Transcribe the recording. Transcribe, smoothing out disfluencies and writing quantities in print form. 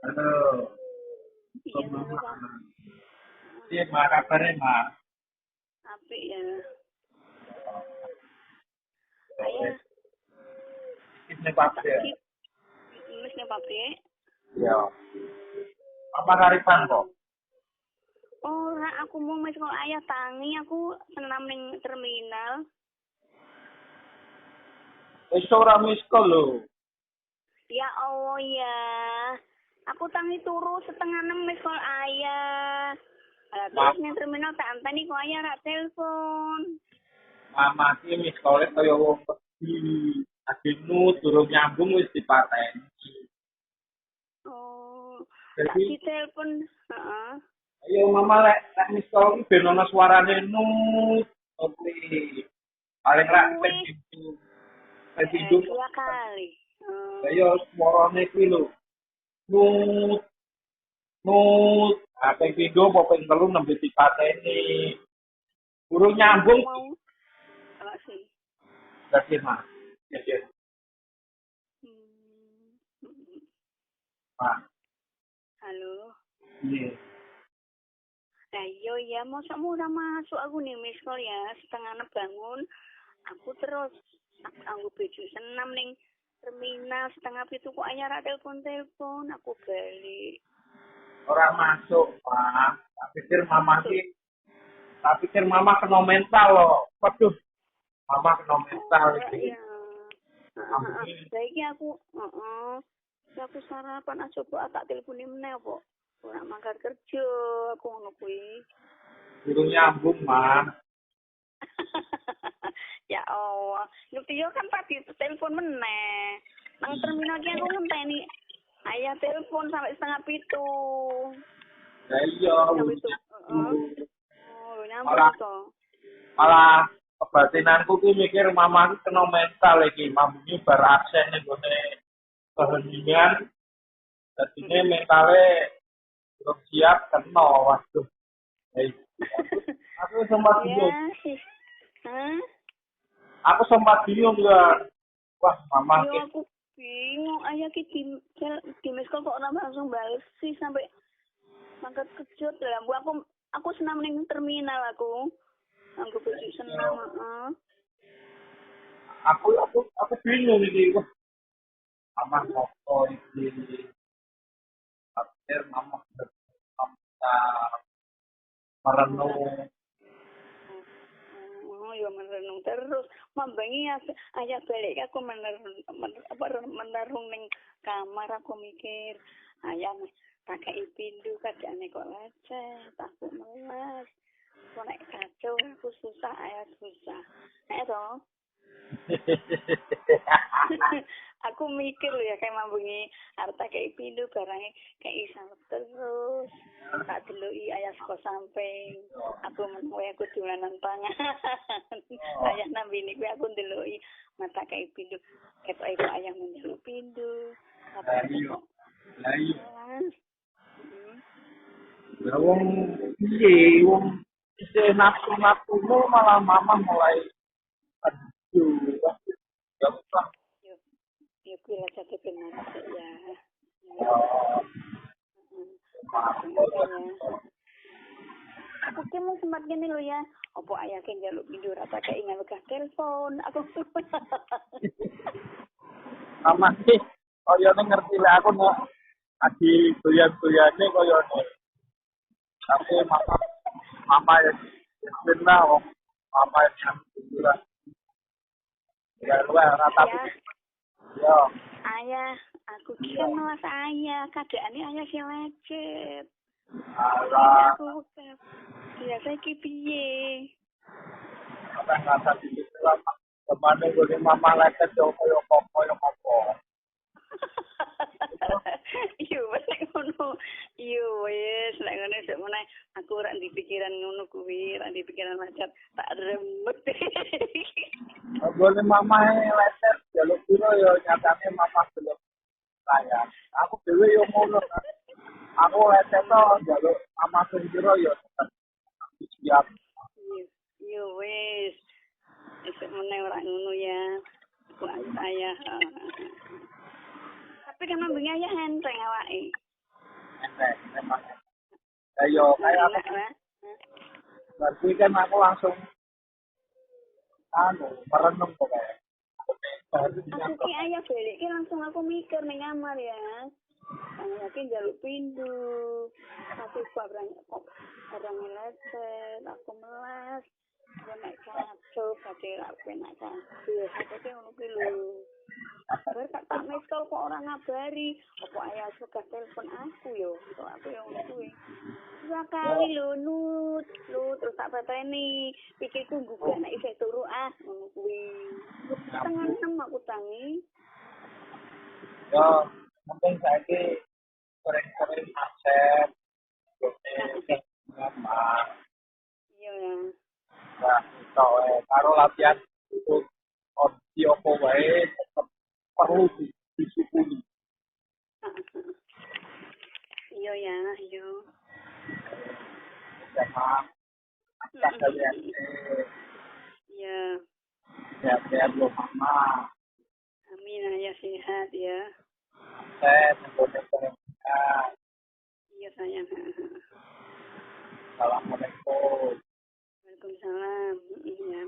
Halo, Iya, halo Mama. Pak. Iya, Ma, kabarnya, Ma. Apik ya. Ayah, Ini pabrik. sakit. Wis nih pabrik. Iya. Apa karipan kok? Ora, aku mau mes kok ayah tangi, aku senam ning terminal. Wis ora miskol lho. Ya Allah ya. Aku tangi turu setengah 6 mes kok ayah. Ma, Terus ning terminal tak anteni kok ayah rak telepon. Mama ki miskole kaya wong wedi. Adikmu durung nyambung wis dipateni. Oh, tak Jadi, ditelepon. Heeh. ayo Mama lek miskol ki ben ana suarane nut. Oke. Paling rak ben Wih, pintu. Ben pintu. dua kali. Ayo suarane ki lho. Nut. Nut, apa video apa ping telu nembe dipateni. Burung Aku nyambung mau. Apa sih? dadi mah. Ya, Hmm. Pak. Halo. Iya. Nah iya ya, masa murah masuk aku nih miss call ya, setengah 6 bangun, aku terus aku baju senam ning terminal setengah itu kok anyar telepon aku balik. Orang masuk, Pak. Masuk. Tak pikir mama kena mental loh. Waduh, mama kena mental Oh iki. ya. Heeh. Lah iki aku sarapan aja kok tak teleponi meneh apa. Ora mangkat kerja aku ngono kuwi. Burung nyambung, mah. Ya Allah, ngerti yo kan tadi telepon meneh. Nang terminal ki aku ngenteni ayah telepon sampai setengah pitu. Ya iya, Sampai burung itu. Heeh. nyambung. Oh, nyambung Malah to. malah kebatinanku ki mikir mama ki kena mental iki. Mamune bar absen ning gone keheningan. Jadinya mentalnya belum siap kena. Waduh. Hei, aku sempat bingung. Ya sih. Hah? Aku sempat bingung ya. Wah, mama Yo ki aku bingung ayah ki di miskol kok ora langsung bales sih sampai mangkat kerja lah. Bu aku senam ning terminal aku. Aku baju senam, heeh. aku bingung ini. Wah, mama ngopo iki. Akhir mama bisa Ora. merenung. Oh, ya merenung terus. Mambangi ayah balik aku menerung ning kamar aku mikir. Ayah pakai pindu kerjaane kok lecet, aku melas. Kok nek kacau aku susah, ayah susah. Nek toh. Aku mikir ya kayak mambengi harta kayak pindu barangnya kayak isang terus tak deloki ayah saka samping aku menawa aku dolanan pangan ayah nambini kuwi aku deloki mata kayak pindu ketok kok ayah menjeluk pindu Lah tapi iya, kok lah iya. malas. Lah wong piye wong isih nafsu-nafsumu malah mama mulai aduh. Ya usah. Yo yo kuwi lah jadi benar sih ya. Makanya aku ki mau sempat gini lo ya. Opo ayah ki njaluk pindu rata kayak ingat bekas telepon. Aku Mama sih kaya ngerti lah aku nek lagi doyan-doyane kaya tapi mama mama ya benar wong mama yang hiburan ya luar tapi ayah, ya ayah, aku ki kan malas ayah. Keadaannya ayah si lecet. Jadi ala aku biasa ki piye. apa nggak di kemana gue mama lecet yo koyo kopo Iya wes nek ngono. Iya wes nek ngono sik meneh aku ora di pikiran ngono kuwi, ora di pikiran macet tak remet. gue mama lecet jalur piro yo nyatane mama belum saya aku dhewe yo ngono aku lecet to jalur mama sendiri yo tetap siap. Iya wes. Esuk meneh ora ngono ya. Aku ayah. Tapi kan mambengi ayah enteng awake. memang. Ayo kayak enak lah. berarti kan aku langsung merenung kok kayak. Aku ki ayah balik ki langsung aku mikir ning kamar ya. Yakin jaluk pindu. Tapi kok barang lecet, aku melas. Gue naik kacau, kacau aku naik kacau. Aku ki ngono ki lho. Bar tak miskol kok orang ngabari. Apa ayah suka telepon aku yo. Kok aku yang ngono kuwi. Dua kali lho nut terus tak pateni. Pikirku gugah nek isih turu ngono kuwi. Setengah 6 aku tangi. Yo, mungkin saiki sering-sering aset, apa, Iya ya. nah, karo latihan untuk opsi opo wae tetap perlu disyukuri. Iya ya, iya. Sama kalian Iya. sehat-sehat lo mama, Amin ayah sehat ya. sehat, sehat. Iya sayang. Assalamualaikum. Waalaikumsalam. Iya.